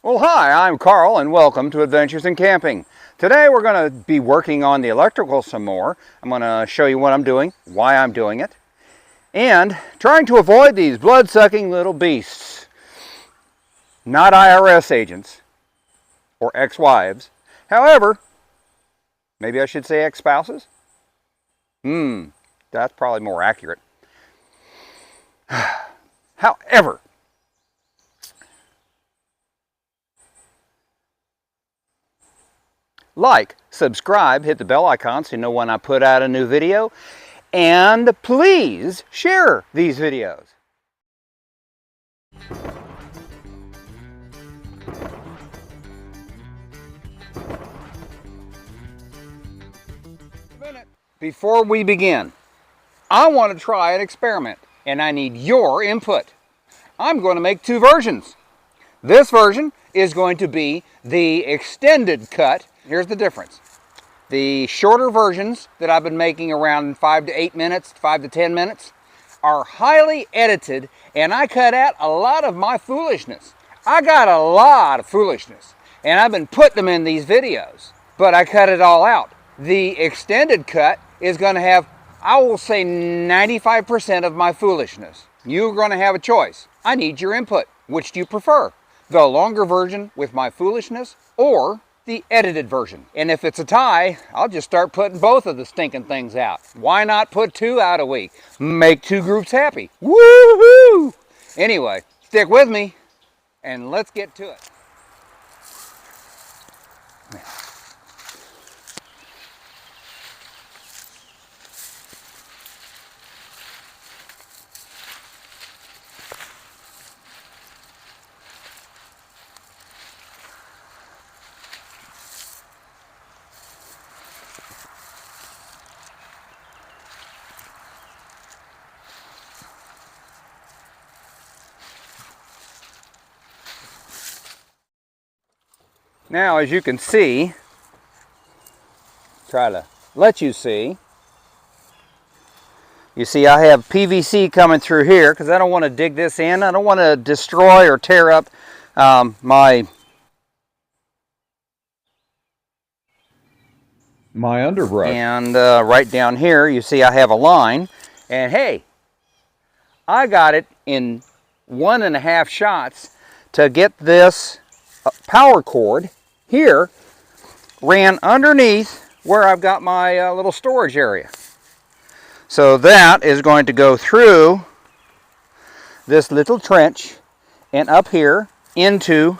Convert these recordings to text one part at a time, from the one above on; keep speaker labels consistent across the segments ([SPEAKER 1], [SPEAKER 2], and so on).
[SPEAKER 1] Well, hi, I'm Carl and welcome to Adventures in Camping. Today we're going to be working on the electrical some more. I'm going to show you what I'm doing, why I'm doing it, and trying to avoid these blood-sucking little beasts. Not IRS agents or ex-wives. However, maybe I should say ex-spouses? That's probably more accurate. However, like, subscribe, hit the bell icon so you know when I put out a new video, and please share these videos. Before we begin, I want to try an experiment, and I need your input. I'm going to make two versions. This version is going to be the extended cut. Here's the difference. The shorter versions that I've been making around 5 to 8 minutes, 5 to 10 minutes, are highly edited, and I cut out a lot of my foolishness. I got a lot of foolishness, and I've been putting them in these videos, but I cut it all out. The extended cut is going to have, I will say, 95% of my foolishness. You're going to have a choice. I need your input. Which do you prefer? The longer version with my foolishness or the edited version? And if it's a tie, I'll just start putting both of the stinking things out. Why not put 2 out a week? Make 2 groups happy. Woohoo! Anyway, stick with me and let's get to it. Now, as you can see, try to let you see. You see, I have PVC coming through here because I don't want to dig this in. I don't want to destroy or tear up my
[SPEAKER 2] underbrush.
[SPEAKER 1] And right down here, you see I have a line. And hey, I got it in 1.5 shots to get this power cord here ran underneath where I've got my little storage area. So that is going to go through this little trench and up here into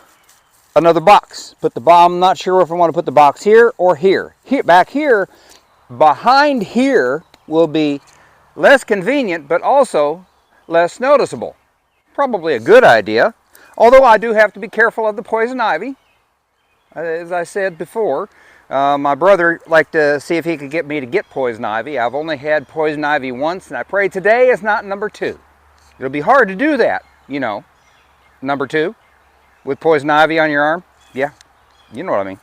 [SPEAKER 1] another box. I'm not sure if I want to put the box here or here. Back here, behind here will be less convenient, but also less noticeable. Probably a good idea, although I do have to be careful of the poison ivy. As I said before, my brother liked to see if he could get me to get poison ivy. I've only had poison ivy once, and I pray today is not number 2. It'll be hard to do that, you know, number 2, with poison ivy on your arm. Yeah, you know what I mean.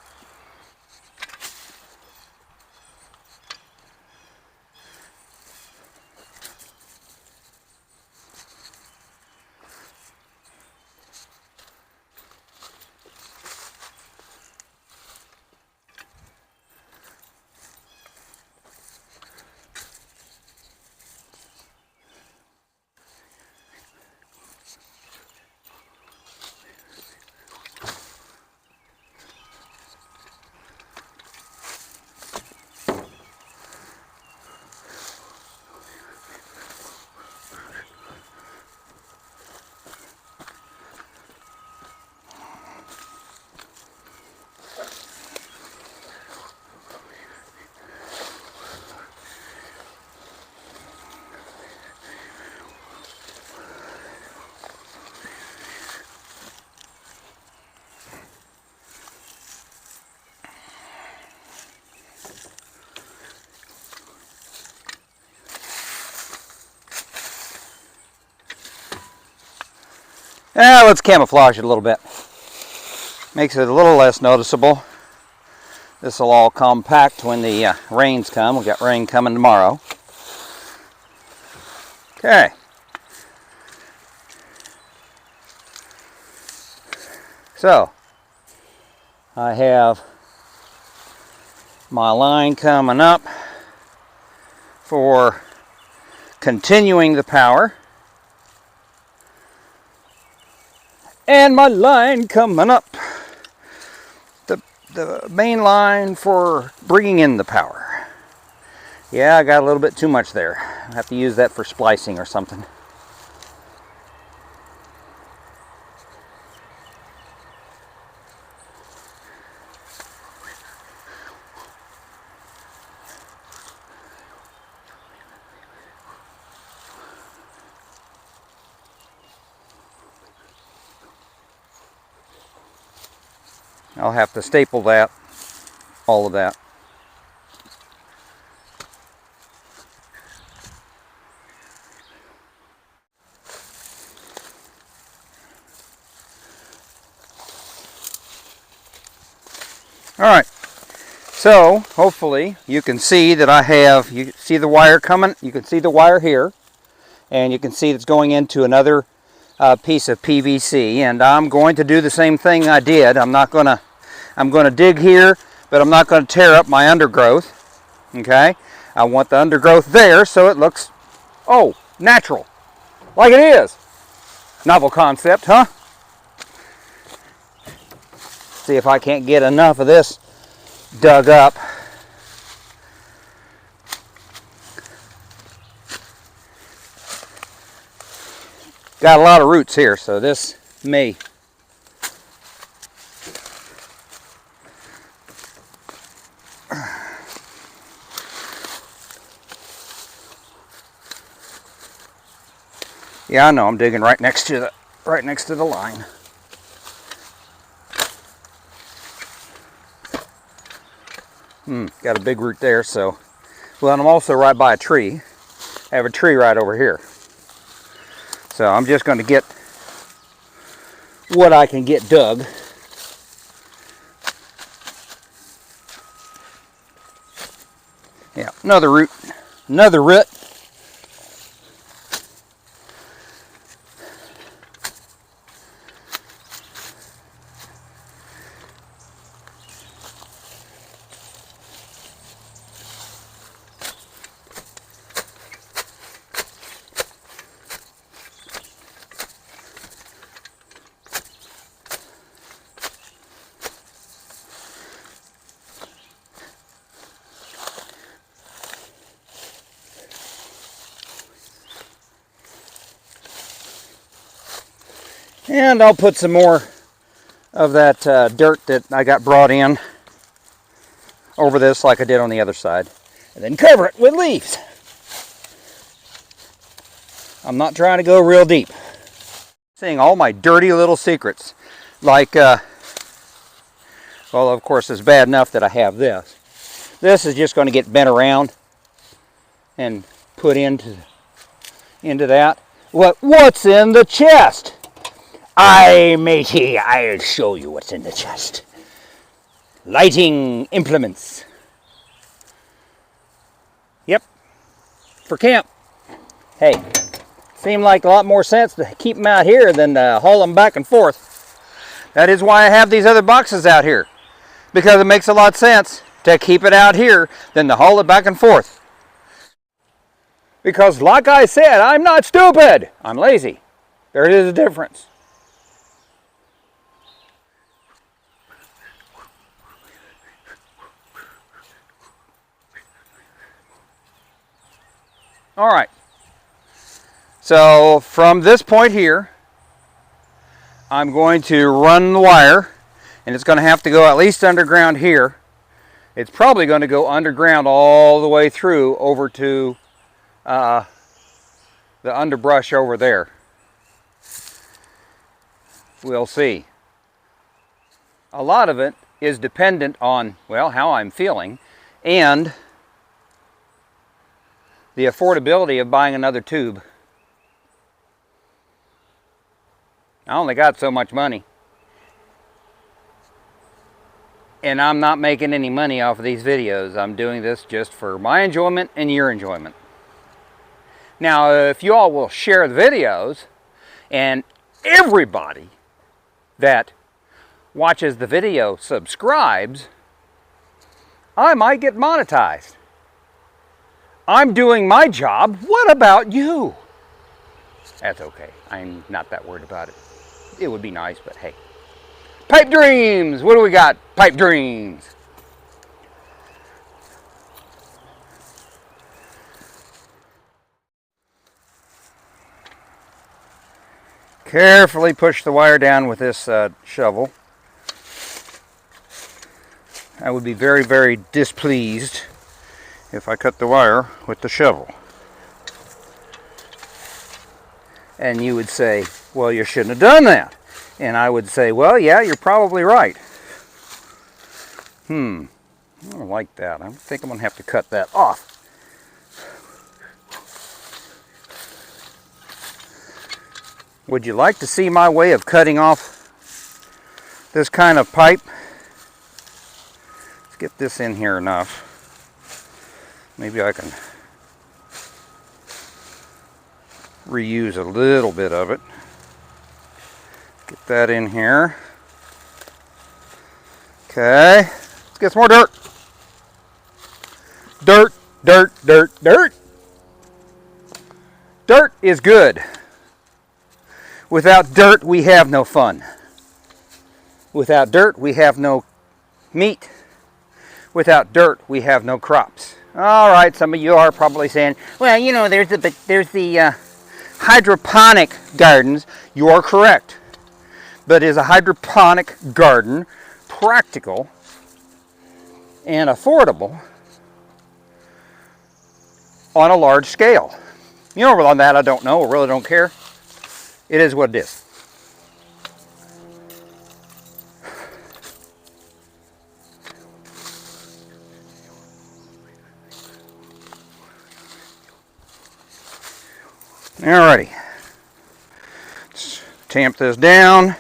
[SPEAKER 1] Now let's camouflage it a little bit. Makes it a little less noticeable. This will all compact when the rains come. We've got rain coming tomorrow. Okay. So, I have my line coming up for continuing the power. And my line coming up, the main line for bringing in the power. Yeah, I got a little bit too much there. I have to use that for splicing or something. I'll have to staple that, all of that. All right, so hopefully you can see that I have, you see the wire coming, you can see the wire here, and you can see it's going into another piece of PVC, and I'm going to do the same thing I did. I'm going to dig here, but I'm not going to tear up my undergrowth. Okay, I want the undergrowth there so it looks, oh, natural, like it is. Novel concept, huh? See if I can't get enough of this dug up. Got a lot of roots here, so this may. Yeah, I know, I'm digging right next to the line. Got a big root there, so. Well, and I'm also right by a tree. I have a tree right over here. So I'm just going to get what I can get dug. Yeah, another root, another root. And I'll put some more of that dirt that I got brought in over this like I did on the other side. And then cover it with leaves. I'm not trying to go real deep. Seeing all my dirty little secrets. Like, well, of course, it's bad enough that I have this. This is just going to get bent around and put into that. What's in the chest? Aye, matey, I'll show you what's in the chest. Lighting implements. Yep, for camp. Hey, seemed like a lot more sense to keep them out here than to haul them back and forth. That is why I have these other boxes out here. Because it makes a lot of sense to keep it out here than to haul it back and forth. Because like I said, I'm not stupid. I'm lazy. There is a difference. All right, so from this point here, I'm going to run the wire, and it's going to have to go at least underground here. It's probably going to go underground all the way through over to the underbrush over there. We'll see. A lot of it is dependent on, well, how I'm feeling, and the affordability of buying another tube. I only got so much money. And I'm not making any money off of these videos. I'm doing this just for my enjoyment and your enjoyment. Now, if you all will share the videos, and everybody that watches the video, subscribes, I might get monetized. I'm doing my job. What about you? That's okay. I'm not that worried about it. It would be nice, but hey. Pipe dreams! What do we got? Pipe dreams. Carefully push the wire down with this shovel. I would be very, very displeased if I cut the wire with the shovel. And you would say, well, you shouldn't have done that. And I would say, well, yeah, you're probably right. I don't like that. I think I'm going to have to cut that off. Would you like to see my way of cutting off this kind of pipe? Let's get this in here enough. Maybe I can reuse a little bit of it. Get that in here. Okay, let's get some more dirt. Dirt, dirt, dirt, dirt. Dirt is good. Without dirt, we have no fun. Without dirt, we have no meat. Without dirt, we have no crops. All right, some of you are probably saying, well, you know, there's the hydroponic gardens. You are correct. But is a hydroponic garden practical and affordable on a large scale? You know, on that I don't know, I really don't care. It is what it is. Alrighty. Let's tamp this down.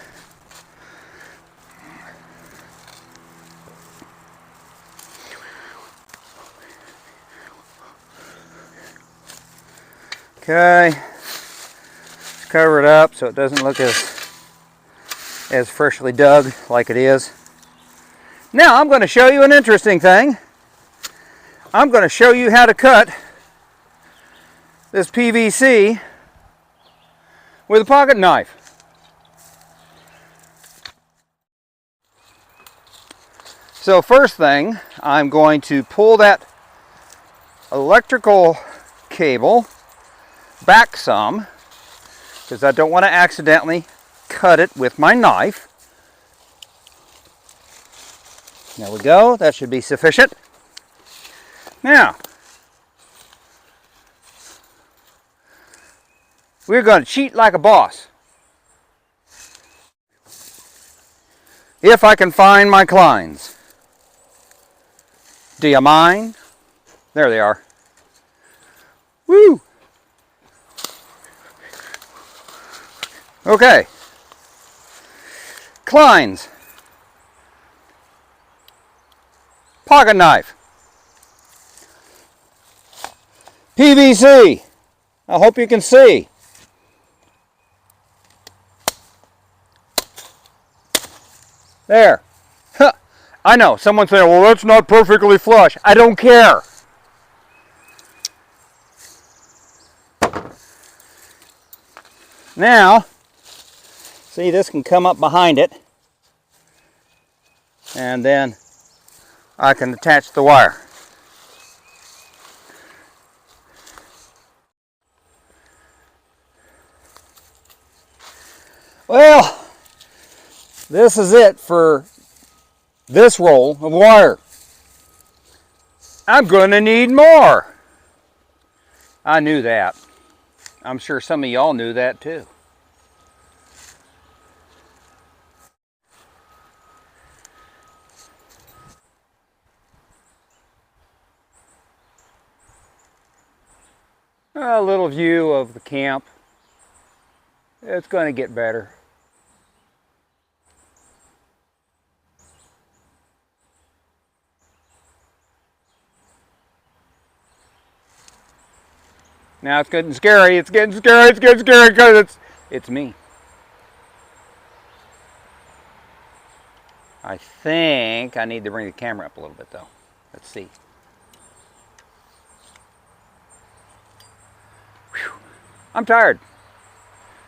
[SPEAKER 1] Okay. Let's cover it up so it doesn't look as freshly dug like it is. Now I'm going to show you an interesting thing. I'm going to show you how to cut this PVC with a pocket knife. So first thing, I'm going to pull that electrical cable back some because I don't want to accidentally cut it with my knife. There we go, that should be sufficient. Now, we're going to cheat like a boss. If I can find my Kleins. Do you mind? There they are. Woo! Okay. Kleins. Pocket knife. PVC. I hope you can see. There. Huh. I know, someone's saying, well, that's not perfectly flush. I don't care. Now, see, this can come up behind it. And then I can attach the wire. Well, this is it for this roll of wire. I'm going to need more. I knew that. I'm sure some of y'all knew that too. A little view of the camp. It's going to get better. Now it's getting scary, it's getting scary, it's getting scary because it's me. I think I need to bring the camera up a little bit though. Let's see. Whew. I'm tired.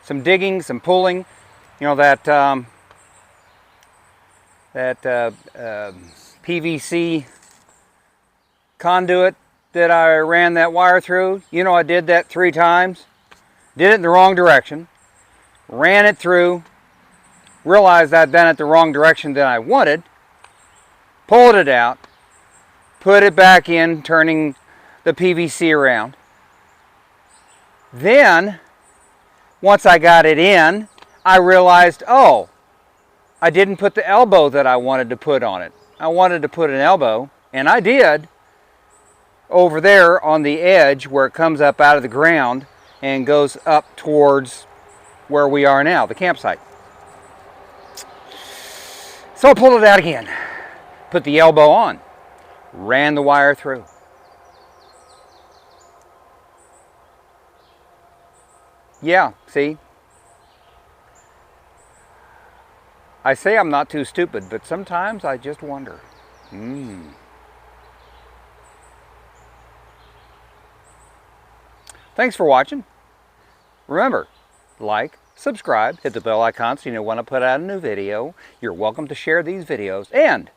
[SPEAKER 1] Some digging, some pulling. You know that PVC conduit that I ran that wire through. You know, I did that 3 times. Did it in the wrong direction. Ran it through. Realized I'd done it the wrong direction than I wanted. Pulled it out. Put it back in, turning the PVC around. Then, once I got it in, I realized, oh, I didn't put the elbow that I wanted to put on it. I wanted to put an elbow, and I did, over there on the edge where it comes up out of the ground and goes up towards where we are now, the campsite. So I pulled it out again, put the elbow on, ran the wire through. Yeah, see? I say I'm not too stupid, but sometimes I just wonder. Thanks for watching. Remember, like, subscribe, hit the bell icon so you know when I put out a new video. You're welcome to share these videos. And,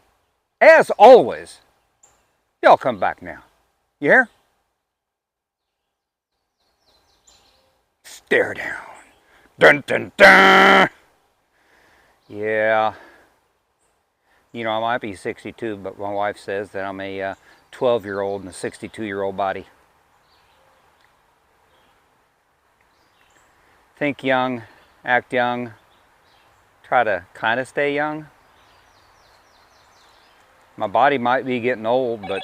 [SPEAKER 1] as always, y'all come back now. You hear? Stare down. Dun dun dun! Yeah. You know, I might be 62, but my wife says that I'm a 12-year-old in a 62-year-old body. Think young, act young, try to kind of stay young. My body might be getting old, but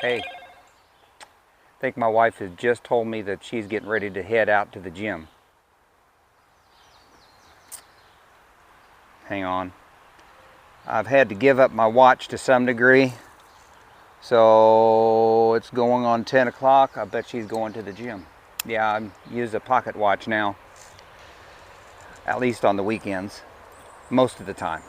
[SPEAKER 1] hey, I think my wife has just told me that she's getting ready to head out to the gym. Hang on. I've had to give up my watch to some degree, so it's going on 10 o'clock. I bet she's going to the gym. Yeah, I use a pocket watch now. At least on the weekends, most of the time.